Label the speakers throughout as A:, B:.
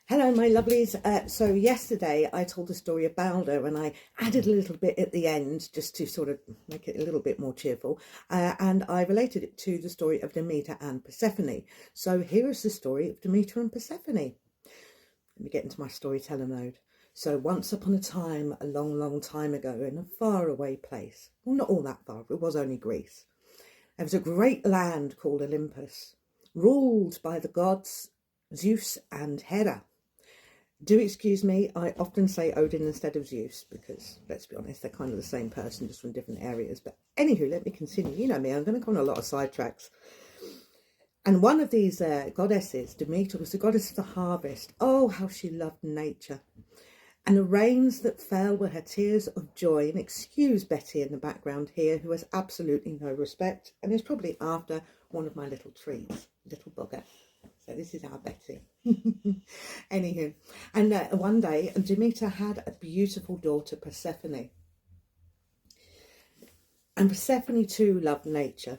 A: Hello, my lovelies. So yesterday I told the story of Balder and I added a little bit at the end just to sort of make it a little bit more cheerful. And I related it to the story of Demeter and Persephone. So here is the story of Demeter and Persephone. Let me get into my storyteller mode. So once upon a time, a long, long time ago, in a faraway place, well, not all that far, it was only Greece, there was a great land called Olympus, ruled by the gods Zeus and Hera. Do excuse me, I often say Odin instead of Zeus because, let's be honest, they're kind of the same person, just from different areas. But anywho, let me continue. You know me, I'm going to go on a lot of sidetracks. And one of these goddesses, Demeter, was the goddess of the harvest. Oh, how she loved nature. And the rains that fell were her tears of joy. And excuse Betty in the background here, who has absolutely no respect and is probably after one of my little trees, little bugger. So this is our Betty. Anywho, and one day Demeter had a beautiful daughter, Persephone. And Persephone too loved nature.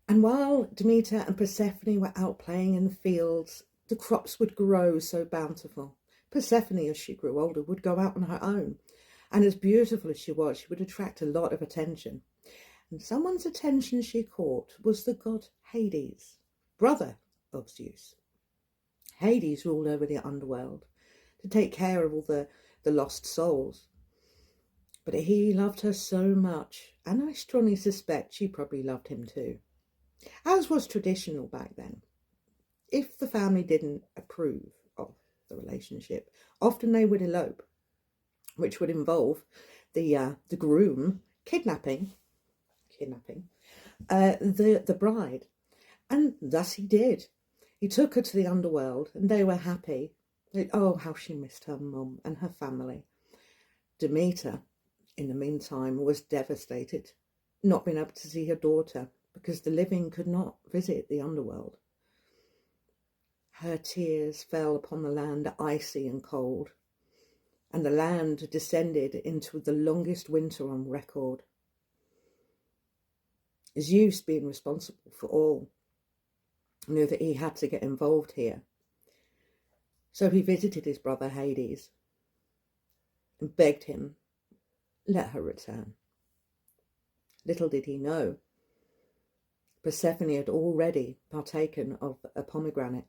A: And while Demeter and Persephone were out playing in the fields, the crops would grow so bountiful. Persephone, as she grew older, would go out on her own. And as beautiful as she would attract a lot of attention. And someone's attention she caught was the god Hades, brother of Zeus. Hades ruled over the underworld to take care of all the lost souls. But he loved her so much, and I strongly suspect she probably loved him too. As was traditional back then, if the family didn't approve of the relationship, often they would elope, which would involve the groom kidnapping the bride. And thus he did. He took her to the underworld and they were happy. Oh, how she missed her mum and her family. Demeter, in the meantime, was devastated, not being able to see her daughter because the living could not visit the underworld. Her tears fell upon the land icy and cold, and the land descended into the longest winter on record. Zeus, being responsible for all, knew that he had to get involved here. So he visited his brother Hades and begged him, let her return. Little did he know, Persephone had already partaken of a pomegranate.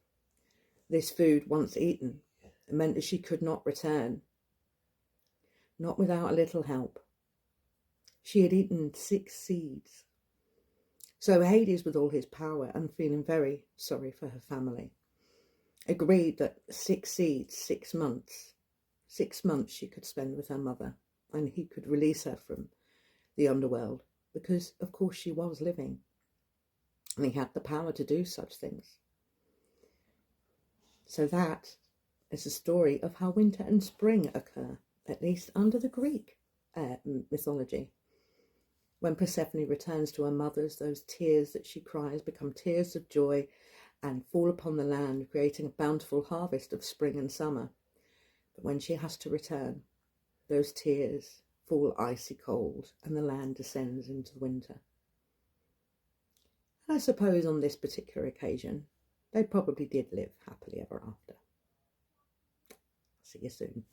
A: This food, once eaten, meant that she could not return, not without a little help. She had eaten 6 seeds. So Hades, with all his power and feeling very sorry for her family, agreed that 6 seeds, 6 months, 6 months she could spend with her mother, and he could release her from the underworld because, of course, she was living, and he had the power to do such things. So that is the story of how winter and spring occur, at least under the Greek mythology. When Persephone returns to her mother's, those tears that she cries become tears of joy and fall upon the land, creating a bountiful harvest of spring and summer. But when she has to return, those tears fall icy cold and the land descends into winter. And I suppose on this particular occasion, they probably did live happily ever after. See you soon.